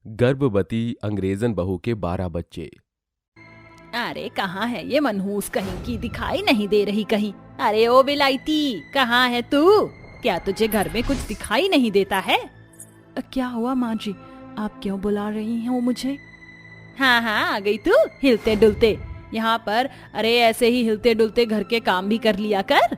गर्भवती अंग्रेजन बहू के 12 बच्चे। अरे कहाँ है ये मनहूस कहीं की, दिखाई नहीं दे रही कहीं। अरे ओ विलायती, कहाँ है तू? क्या तुझे घर में कुछ दिखाई नहीं देता है? क्या हुआ माँ जी, आप क्यों बुला रही हैं वो मुझे? हाँ हाँ, आ गई तू हिलते डुलते यहाँ पर। अरे ऐसे ही हिलते डुलते घर के काम भी कर लिया कर।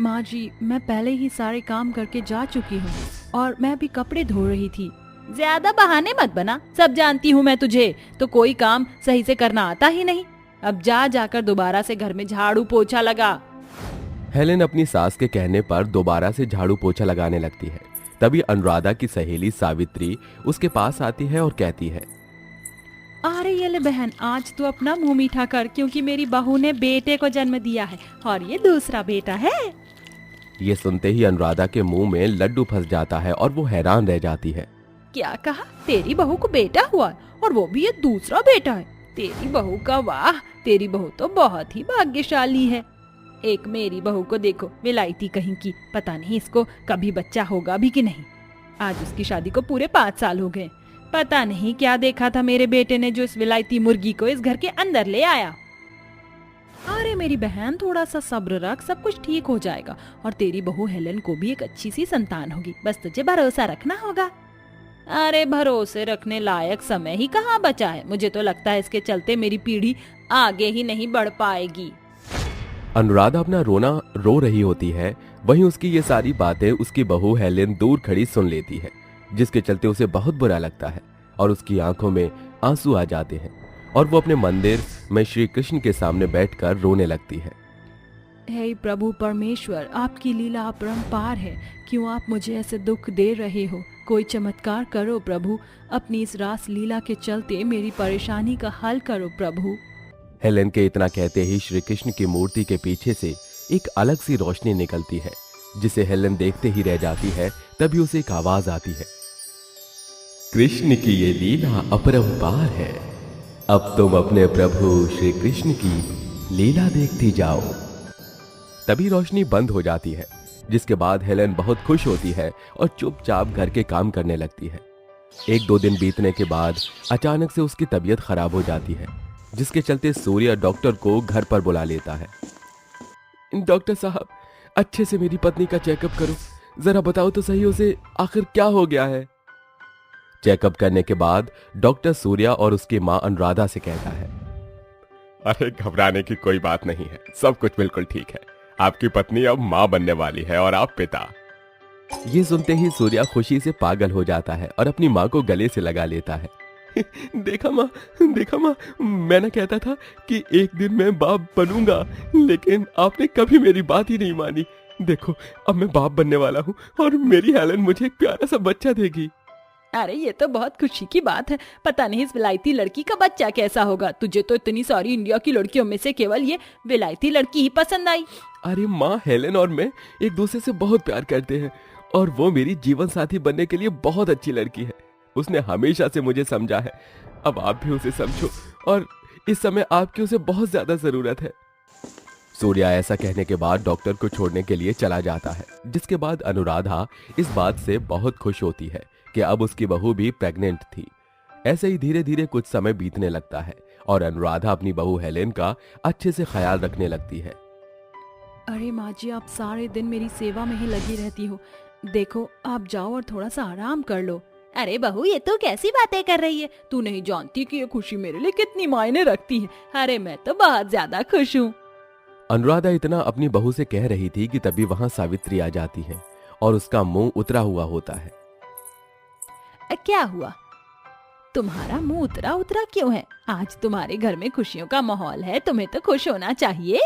माँ जी, मैं पहले ही सारे काम करके जा चुकी हूँ और मैं अभी कपड़े धो रही थी। ज्यादा बहाने मत बना, सब जानती हूँ मैं तुझे, तो कोई काम सही से करना आता ही नहीं। अब जाकर दोबारा से घर में झाड़ू पोछा लगा। हेलेन अपनी सास के कहने पर दोबारा से झाड़ू पोछा लगाने लगती है। तभी अनुराधा की सहेली सावित्री उसके पास आती है और कहती है, अरे ये ले बहन, आज तू अपना मुंह मीठा कर, क्योंकि मेरी बहू ने बेटे को जन्म दिया है और ये दूसरा बेटा है। ये सुनते ही अनुराधा के मुंह में लड्डू फंस जाता है और वो हैरान रह जाती है। क्या कहा? तेरी बहू को बेटा हुआ और वो भी ये दूसरा बेटा है? तेरी बहू का वाह, तेरी बहू तो बहुत ही भाग्यशाली है। एक मेरी बहू को देखो, विलायती कहीं की, पता नहीं इसको कभी बच्चा होगा भी कि नहीं। आज उसकी शादी को पूरे 5 साल हो गए। पता नहीं क्या देखा था मेरे बेटे ने जो इस विलायती मुर्गी को इस घर के अंदर ले आया। अरे मेरी बहन, थोड़ा सा सब्र रख, सब कुछ ठीक हो जाएगा और तेरी बहू हेलेन को भी एक अच्छी सी संतान होगी। बस तुझे भरोसा रखना होगा। अरे भरोसे रखने लायक समय ही कहाँ बचा है। मुझे तो लगता है इसके चलते मेरी पीढ़ी आगे ही नहीं बढ़ पाएगी। अनुराधा अपना रोना रो रही होती है, वहीं उसकी ये सारी बातें उसकी बहू हेलेन दूर खड़ी सुन लेती है, जिसके चलते उसे बहुत बुरा लगता है और उसकी आंखों में आंसू आ जाते हैं और वो अपने मंदिर में श्री कृष्ण के सामने बैठकर रोने लगती है। हे प्रभु परमेश्वर, आपकी लीला अपरंपार है। क्यों आप मुझे ऐसे दुख दे रहे हो? कोई चमत्कार करो प्रभु, अपनी इस रास लीला के चलते मेरी परेशानी का हल करो प्रभु। हेलेन के इतना कहते ही श्री कृष्ण की मूर्ति के पीछे से एक अलग सी रोशनी निकलती है, जिसे हेलेन देखते ही रह जाती है। तभी उसे एक आवाज आती है, कृष्ण की ये लीला अपरंपार है, अब तुम अपने प्रभु श्री कृष्ण की लीला देखती जाओ। तभी रोशनी बंद हो जाती है, जिसके बाद हेलेन बहुत खुश होती है और चुपचाप घर के काम करने लगती है। 1-2 दिन बीतने के बाद अचानक से उसकी तबीयत खराब हो जाती है, जिसके चलते सूर्या डॉक्टर को घर पर बुला लेता है। डॉक्टर साहब, अच्छे से मेरी पत्नी का चेकअप करो, जरा बताओ तो सही उसे आखिर क्या हो गया है। चेकअप करने के बाद डॉक्टर सूर्या और उसकी मां अनुराधा से कहता है, अरे घबराने की कोई बात नहीं है, सब कुछ बिल्कुल ठीक है। आपकी पत्नी अब मां बनने वाली है और आप पिता। ये सुनते ही सूर्या खुशी से पागल हो जाता है और अपनी मां को गले से लगा लेता है। देखा मां, मैं ना कहता था कि एक दिन मैं बाप बनूंगा, लेकिन आपने कभी मेरी बात ही नहीं मानी। देखो, अब मैं बाप बनने वाला हूँ और मेरी हेलेन मुझे एक प्यारा सा बच्चा देगी। अरे ये तो बहुत खुशी की बात है। पता नहीं इस विलायती लड़की का बच्चा कैसा होगा। तुझे तो इतनी सारी इंडिया की लड़कियों में से केवल ये विलायती लड़की ही पसंद आई। अरे माँ, हेलेन और मैं एक दूसरे से बहुत प्यार करते हैं और वो मेरी जीवन साथी बनने के लिए बहुत अच्छी लड़की है। उसने हमेशा से मुझे समझा है। अब आप भी उसे समझो और इस समय आपकी उसे बहुत ज्यादा जरूरत है। सूर्या ऐसा कहने के बाद डॉक्टर को छोड़ने के लिए चला जाता है, जिसके बाद अनुराधा इस बात से बहुत खुश होती है कि अब उसकी बहू भी प्रेग्नेंट थी। ऐसे ही धीरे धीरे कुछ समय बीतने लगता है और अनुराधा अपनी बहू हेलेन का अच्छे से ख्याल रखने लगती है। अरे माँ जी, आप सारे दिन मेरी सेवा में ही लगी रहती हो। देखो, आप जाओ और थोड़ा सा आराम कर लो। अरे बहू, ये तो कैसी बातें कर रही है? तू नहीं जानती कि ये खुशी मेरे लिए कितनी मायने रखती है। अरे मैं तो बहुत ज्यादा खुश हूँ। अनुराधा इतना अपनी बहू से कह रही थी कि तभी वहां सावित्री आ जाती है और उसका मुंह उतरा हुआ होता है। क्या हुआ? तुम्हारा मुंह उतरा उतरा क्यों है? आज तुम्हारे घर में खुशियों का माहौल है, तुम्हें तो खुश होना चाहिए।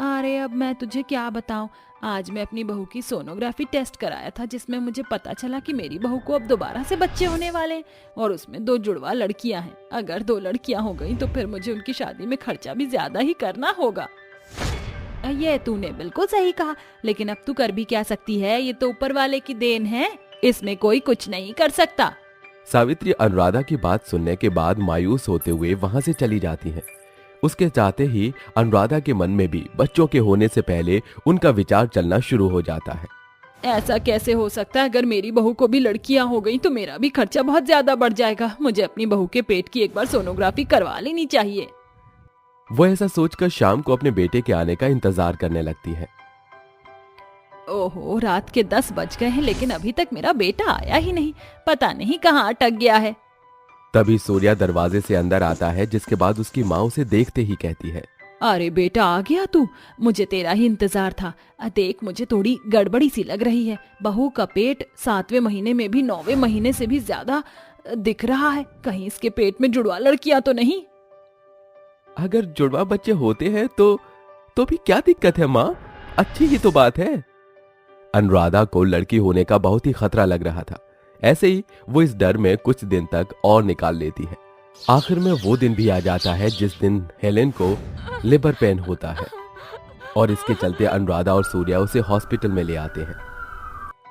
अरे अब मैं तुझे क्या बताऊं, आज मैं अपनी बहू की सोनोग्राफी टेस्ट कराया था, जिसमें मुझे पता चला कि मेरी बहू को अब दोबारा से बच्चे होने वाले हैं और उसमें 2 जुड़वा लड़कियां हैं। अगर 2 लड़कियां हो गई तो फिर मुझे उनकी शादी में खर्चा भी ज्यादा ही करना होगा। ये तूने बिल्कुल सही कहा, लेकिन अब तू कर भी क्या सकती है? ये तो ऊपर वाले की देन है, इसमें कोई कुछ नहीं कर सकता। सावित्री अनुराधा की बात सुनने के बाद मायूस होते हुए वहां से चली जाती है। उसके चाहते ही अनुराधा के मन में भी बच्चों के होने से पहले उनका विचार चलना शुरू हो जाता है। ऐसा कैसे हो सकता है? अगर मेरी बहू को भी लड़कियां हो गई तो मेरा भी खर्चा बहुत ज्यादा बढ़ जाएगा। मुझे अपनी बहू के पेट की एक बार सोनोग्राफी करवा लेनी चाहिए। वो ऐसा सोचकर शाम को अपने बेटे के आने का इंतजार करने लगती है। ओहो, रात के 10 बज गए हैं लेकिन अभी तक मेरा बेटा आया ही नहीं। पता नहीं कहाँ अटक गया है। तभी सूर्या दरवाजे से अंदर आता है, जिसके बाद उसकी माँ उसे देखते ही कहती है, अरे बेटा, आ गया तू? मुझे तेरा ही इंतजार था। देख, मुझे थोड़ी गड़बड़ी सी लग रही है। बहू का पेट 7वें महीने में भी 9वें महीने से भी ज्यादा दिख रहा है। कहीं इसके पेट में जुड़वा लड़कियां तो नहीं? अगर जुड़वा बच्चे होते हैं तो भी क्या दिक्कत है माँ? अच्छी ही तो बात है। अनुराधा को लड़की होने का बहुत ही खतरा लग रहा था। ऐसे ही वो इस डर में कुछ दिन तक और निकाल लेती है। आखिर में वो दिन भी आ जाता है जिस दिन हेलेन को लेबर पेन होता है और इसके चलते अनुराधा और सूर्या उसे हॉस्पिटल में ले आते हैं।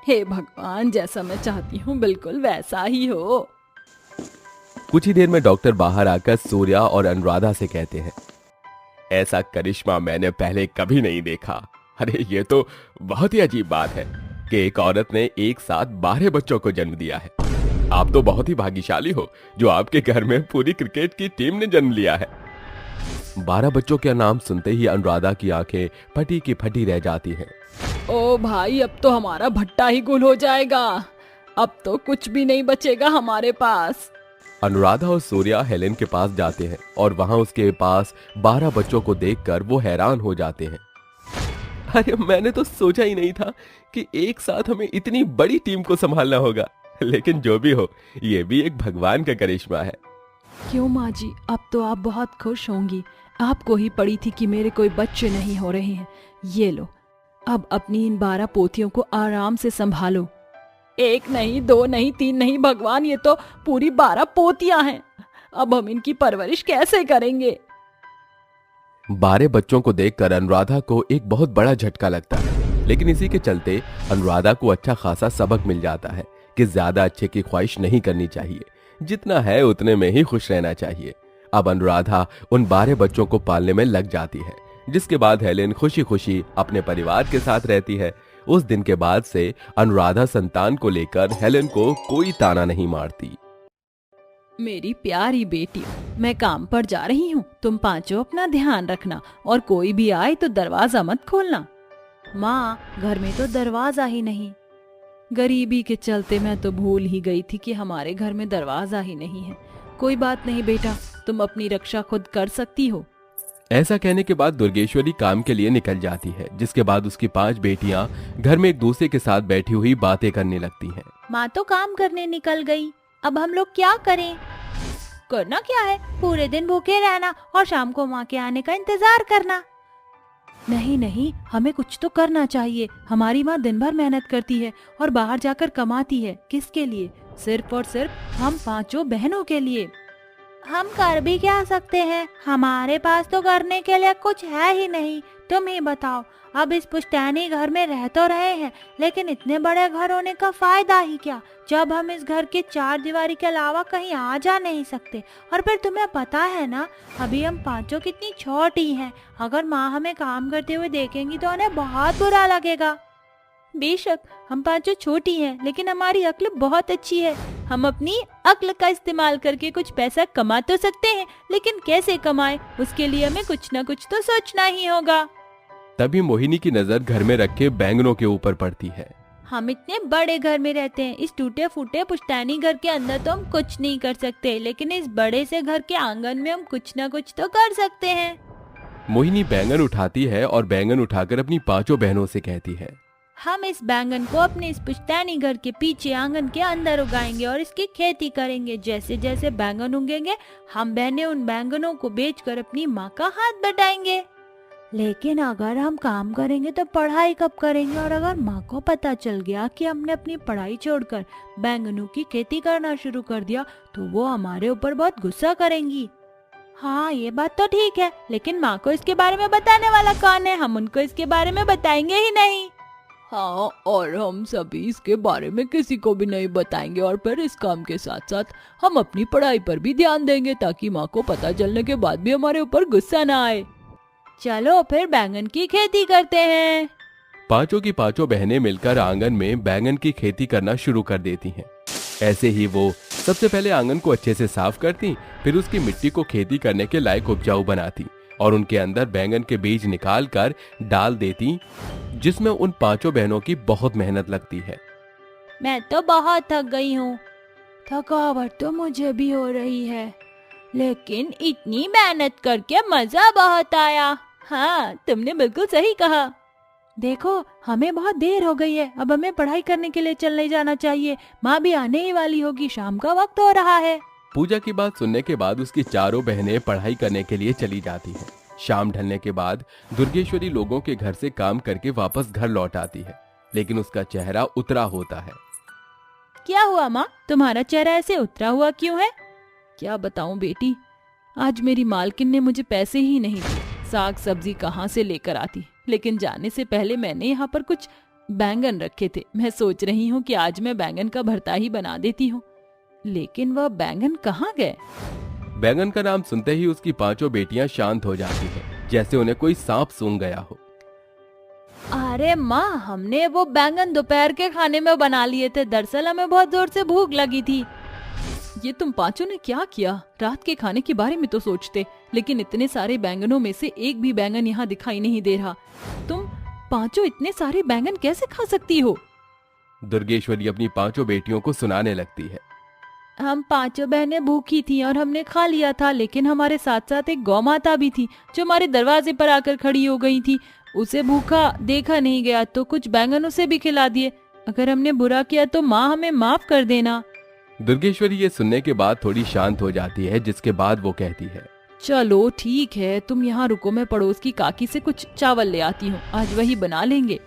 हे भगवान, जैसा मैं चाहती हूँ बिल्कुल वैसा ही हो। कुछ ही देर में डॉक्टर बाहर आकर सूर्या और अनुराधा से कहते हैं, ऐसा करिश्मा मैंने पहले कभी नहीं देखा। अरे ये तो बहुत ही अजीब बात है कि एक औरत ने एक साथ 12 बच्चों को जन्म दिया है। आप तो बहुत ही भाग्यशाली हो जो आपके घर में पूरी क्रिकेट की टीम ने जन्म लिया है। 12 बच्चों का नाम सुनते ही अनुराधा की आंखें फटी की फटी रह जाती हैं। ओ भाई, अब तो हमारा भट्टा ही गुल हो जाएगा। अब तो कुछ भी नहीं बचेगा हमारे पास। अनुराधा और सूर्या हेलेन के पास जाते हैं और वहां उसके पास 12 बच्चों को देखकर वो हैरान हो जाते हैं। अरे मैंने तो सोचा ही नहीं था कि एक साथ हमें इतनी बड़ी टीम को संभालना होगा। लेकिन जो भी हो, ये भी एक भगवान का करिश्मा है। क्यों माँ जी, अब तो आप बहुत खुश होंगी। आपको ही पड़ी थी कि मेरे कोई बच्चे नहीं हो रहे हैं। ये लो, अब अपनी इन 12 पोतियों को आराम से संभालो। 1 नहीं, 2 नहीं, 3 नहीं, भगवान, ये तो पूरी 12 पोतियां हैं। अब हम इनकी परवरिश कैसे करेंगे? 12 बच्चों को देखकर अनुराधा को एक बहुत बड़ा झटका लगता है। लेकिन इसी के चलते अनुराधा को अच्छा खासा सबक मिल जाता है कि ज्यादा अच्छे की ख्वाहिश नहीं करनी चाहिए। जितना है उतने में ही खुश रहना चाहिए। अब अनुराधा उन 12 बच्चों को पालने में लग जाती है, जिसके बाद हेलेन खुशी खुशी अपने परिवार के साथ रहती है। उस दिन के बाद से अनुराधा संतान को लेकर हेलेन को कोई ताना नहीं मारती। मेरी प्यारी बेटी, मैं काम पर जा रही हूँ। तुम पांचों अपना ध्यान रखना और कोई भी आए तो दरवाजा मत खोलना। माँ, घर में तो दरवाजा ही नहीं। गरीबी के चलते मैं तो भूल ही गई थी कि हमारे घर में दरवाजा ही नहीं है। कोई बात नहीं बेटा, तुम अपनी रक्षा खुद कर सकती हो। ऐसा कहने के बाद दुर्गेश्वरी काम के लिए निकल जाती है, जिसके बाद उसकी 5 बेटियां घर में एक दूसरे के साथ बैठी हुई बातें करने लगती हैं। माँ तो काम करने निकल गई, अब हम लोग क्या करें? करना क्या है? पूरे दिन भूखे रहना और शाम को माँ के आने का इंतजार करना। नहीं नहीं, हमें कुछ तो करना चाहिए। हमारी माँ दिन भर मेहनत करती है और बाहर जाकर कमाती है। किसके लिए? सिर्फ और सिर्फ हम 5 बहनों के लिए। हम कर भी क्या सकते हैं? हमारे पास तो करने के लिए कुछ है ही नहीं। तुम ही बताओ, अब इस पुश्तैनी घर में रह तो रहे हैं, लेकिन इतने बड़े घर होने का फायदा ही क्या, जब हम इस घर के 4 दीवारी के अलावा कहीं आ जा नहीं सकते। और फिर तुम्हें पता है ना, अभी हम 5 कितनी छोटी हैं। अगर माँ हमें काम करते हुए देखेंगी तो उन्हें बहुत बुरा लगेगा। बेशक हम 5 छोटी हैं, लेकिन हमारी अक्ल बहुत अच्छी है। हम अपनी अक्ल का इस्तेमाल करके कुछ पैसा कमा तो सकते हैं, लेकिन कैसे कमाएं, उसके लिए हमें कुछ न कुछ तो सोचना ही होगा। तभी मोहिनी की नजर घर में रखे बैंगनों के ऊपर पड़ती है। हम इतने बड़े घर में रहते हैं, इस टूटे फूटे पुश्तैनी घर के अंदर तो हम कुछ नहीं कर सकते, लेकिन इस बड़े से घर के आंगन में हम कुछ न कुछ तो कर सकते हैं। मोहिनी बैंगन उठाती है और बैंगन उठाकर अपनी 5 बहनों से कहती है, हम इस बैंगन को अपने इस पुश्तैनी घर के पीछे आंगन के अंदर उगाएंगे और इसकी खेती करेंगे। जैसे जैसे बैंगन उगेंगे, हम बहनें उन बैंगनों को बेचकर अपनी माँ का हाथ बटाएंगे। लेकिन अगर हम काम करेंगे तो पढ़ाई कब करेंगे? और अगर माँ को पता चल गया कि हमने अपनी पढ़ाई छोड़कर बैंगनों की खेती करना शुरू कर दिया, तो वो हमारे ऊपर बहुत गुस्सा करेंगी। हाँ, ये बात तो ठीक है, लेकिन माँ को इसके बारे में बताने वाला कौन है? हम उनको इसके बारे में बताएंगे ही नहीं। हाँ, और हम सभी इसके बारे में किसी को भी नहीं बताएंगे। और फिर इस काम के साथ साथ हम अपनी पढ़ाई पर भी ध्यान देंगे, ताकि माँ को पता चलने के बाद भी हमारे ऊपर गुस्सा ना आए। चलो फिर बैंगन की खेती करते हैं। पांचों की पांचों बहनें मिलकर आंगन में बैंगन की खेती करना शुरू कर देती हैं। ऐसे ही वो सबसे पहले आंगन को अच्छे से साफ करती, फिर उसकी मिट्टी को खेती करने के लायक उपजाऊ बनाती और उनके अंदर बैंगन के बीज निकाल कर डाल देती, जिसमें उन पांचों बहनों की बहुत मेहनत लगती है। मैं तो बहुत थक गई हूँ। थकावट तो मुझे भी हो रही है, लेकिन इतनी मेहनत करके मजा बहुत आया। हाँ, तुमने बिल्कुल सही कहा। देखो, हमें बहुत देर हो गई है, अब हमें पढ़ाई करने के लिए चलने जाना चाहिए। माँ भी आने ही वाली होगी, शाम का वक्त हो रहा है। पूजा की बात सुनने के बाद उसकी चारों बहनें पढ़ाई करने के लिए चली जाती हैं। शाम ढलने के बाद दुर्गेश्वरी लोगों के घर से काम करके वापस घर लौट आती है, लेकिन उसका चेहरा उतरा होता है। क्या हुआ माँ, तुम्हारा चेहरा ऐसे उतरा हुआ क्यों है? क्या बताऊं बेटी, आज मेरी मालकिन ने मुझे पैसे ही नहीं दिए। साग सब्जी कहाँ से लेकर आती, लेकिन जाने से पहले मैंने यहाँ पर कुछ बैंगन रखे थे। मैं सोच रही हूँ कि आज मैं बैंगन का भरता ही बना देती हूँ, लेकिन वह बैंगन कहाँ गए? बैंगन का नाम सुनते ही उसकी पांचों बेटियां शांत हो जाती हैं, जैसे उन्हें कोई सांप सूंघ गया हो। अरे माँ, हमने वो बैंगन दोपहर के खाने में बना लिए थे। दरअसल हमें बहुत जोर से भूख लगी थी। ये तुम पांचों ने क्या किया? रात के खाने के बारे में तो सोचते, लेकिन इतने सारे बैंगनों में से एक भी बैंगन यहाँ दिखाई नहीं दे रहा। तुम पांचों इतने सारे बैंगन कैसे खा सकती हो? दुर्गेश्वरी अपनी पांचों बेटियों को सुनाने लगती है। हम पांचों बहनें भूखी थी और हमने खा लिया था, लेकिन हमारे साथ साथ एक गौ माता भी थी जो हमारे दरवाजे पर आकर खड़ी हो गई थी। उसे भूखा देखा नहीं गया तो कुछ बैंगन उसे भी खिला दिए। अगर हमने बुरा किया तो माँ हमें माफ कर देना। दुर्गेश्वरी ये सुनने के बाद थोड़ी शांत हो जाती है, जिसके बाद वो कहती है, चलो ठीक है, तुम यहाँ रुको, मैं पड़ोस की काकी से कुछ चावल ले आती हूँ, आज वही बना लेंगे।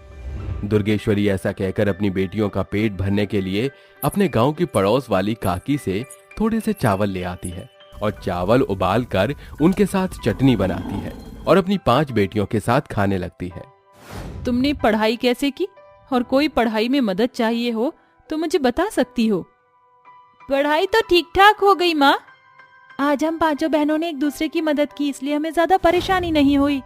दुर्गेश्वरी ऐसा कहकर अपनी बेटियों का पेट भरने के लिए अपने गांव की पड़ोस वाली काकी से थोड़े से चावल ले आती है और चावल उबाल कर उनके साथ चटनी बनाती है और अपनी 5 बेटियों के साथ खाने लगती है। तुमने पढ़ाई कैसे की? और कोई पढ़ाई में मदद चाहिए हो तो मुझे बता सकती हो। पढ़ाई तो ठीक ठाक हो गई माँ। आज हम पांचों बहनों ने एक दूसरे की मदद की, इसलिए हमें ज्यादा परेशानी नहीं हुई।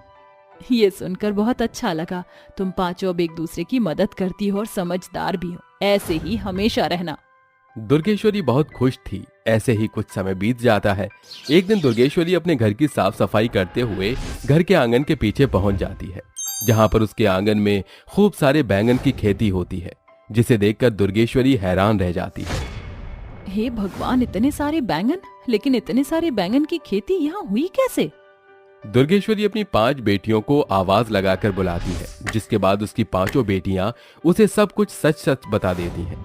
ये सुनकर बहुत अच्छा लगा। तुम पांचों अब एक दूसरे की मदद करती हो और समझदार भी हो। ऐसे ही हमेशा रहना। दुर्गेश्वरी बहुत खुश थी। ऐसे ही कुछ समय बीत जाता है। एक दिन दुर्गेश्वरी अपने घर की साफ सफाई करते हुए घर के आंगन के पीछे पहुंच जाती है, जहां पर उसके आंगन में खूब सारे बैंगन की खेती होती है, जिसे देखकर दुर्गेश्वरी हैरान रह जाती है। हे भगवान, इतने सारे बैंगन! लेकिन इतने सारे बैंगन की खेती यहाँ हुई कैसे? दुर्गेश्वरी अपनी 5 बेटियों को आवाज लगाकर बुलाती है, जिसके बाद उसकी पांचों बेटियां उसे सब कुछ सच सच बता देती हैं।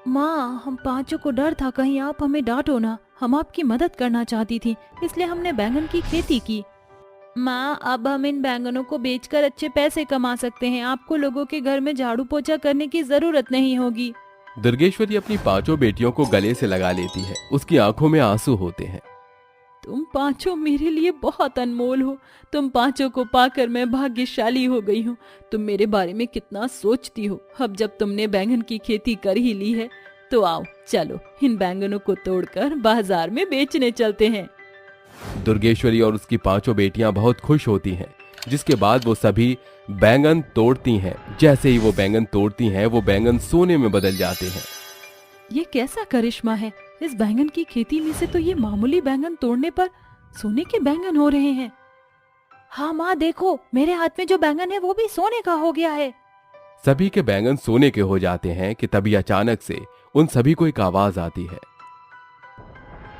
माँ, हम पांचों को डर था कहीं आप हमें डांटो ना। हम आपकी मदद करना चाहती थी, इसलिए हमने बैंगन की खेती की। माँ, अब हम इन बैंगनों को बेचकर अच्छे पैसे कमा सकते हैं। आपको लोगों के घर में झाड़ू पोछा करने की जरूरत नहीं होगी। दुर्गेश्वरी अपनी पांचों बेटियों को गले से लगा लेती है। उसकी आंखों में आंसू होते हैं। तुम पांचों मेरे लिए बहुत अनमोल हो। तुम पांचों को पाकर मैं भाग्यशाली हो गई हूँ। तुम मेरे बारे में कितना सोचती हो। अब जब तुमने बैंगन की खेती कर ही ली है तो आओ, चलो इन बैंगनों को तोड़कर बाजार में बेचने चलते हैं। दुर्गेश्वरी और उसकी पांचों बेटियां बहुत खुश होती हैं, जिसके बाद वो सभी बैंगन तोड़ती हैं। जैसे ही वो बैंगन तोड़ती हैं, वो बैंगन सोने में बदल जाते हैं। ये कैसा करिश्मा है? इस बैंगन की खेती में से तो ये मामूली बैंगन तोड़ने पर सोने के बैंगन हो रहे हैं। हाँ माँ, देखो मेरे हाथ में जो बैंगन है वो भी सोने का हो गया है। सभी के बैंगन सोने के हो जाते हैं कि तभी अचानक से उन सभी को एक आवाज आती है।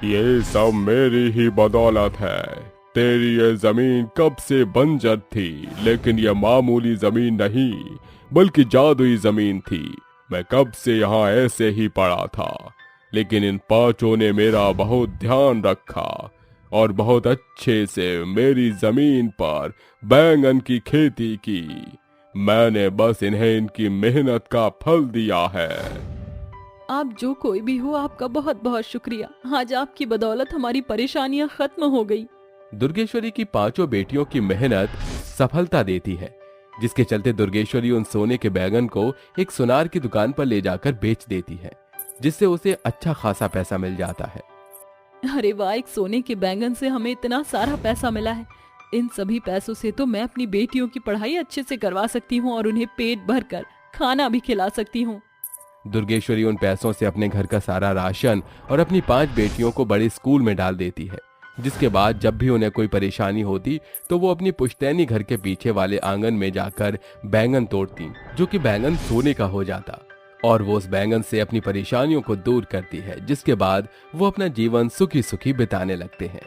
ये सब मेरी ही बदौलत है। तेरी ये जमीन कब से बंजर थी, लेकिन ये मामूली जमीन नहीं बल्कि जादुई जमीन थी। मैं कब से यहाँ ऐसे ही पड़ा था, लेकिन इन पांचों ने मेरा बहुत ध्यान रखा और बहुत अच्छे से मेरी जमीन पर बैंगन की खेती की। मैंने बस इन्हें इनकी मेहनत का फल दिया है। आप जो कोई भी हो, आपका बहुत बहुत शुक्रिया। आज आपकी बदौलत हमारी परेशानियां खत्म हो गई। दुर्गेश्वरी की पांचों बेटियों की मेहनत सफलता देती है, जिसके चलते दुर्गेश्वरी उन सोने के बैंगन को एक सुनार की दुकान पर ले जाकर बेच देती है, जिससे उसे अच्छा खासा पैसा मिल जाता है। अरे वाह, एक सोने के बैंगन से हमें इतना सारा पैसा मिला है। इन सभी पैसों से तो मैं अपनी बेटियों की पढ़ाई अच्छे से करवा सकती हूँ और उन्हें पेट भर कर खाना भी खिला सकती हूँ। दुर्गेश्वरी उन पैसों से अपने घर का सारा राशन और अपनी 5 बेटियों को बड़े स्कूल में डाल देती है, जिसके बाद जब भी उन्हें कोई परेशानी होती तो वो अपनी पुश्तैनी घर के पीछे वाले आंगन में जाकर बैंगन तोड़ती, जो कि बैंगन सोने का हो जाता, और वो उस बैंगन से अपनी परेशानियों को दूर करती है, जिसके बाद वो अपना जीवन सुखी सुखी बिताने लगते हैं।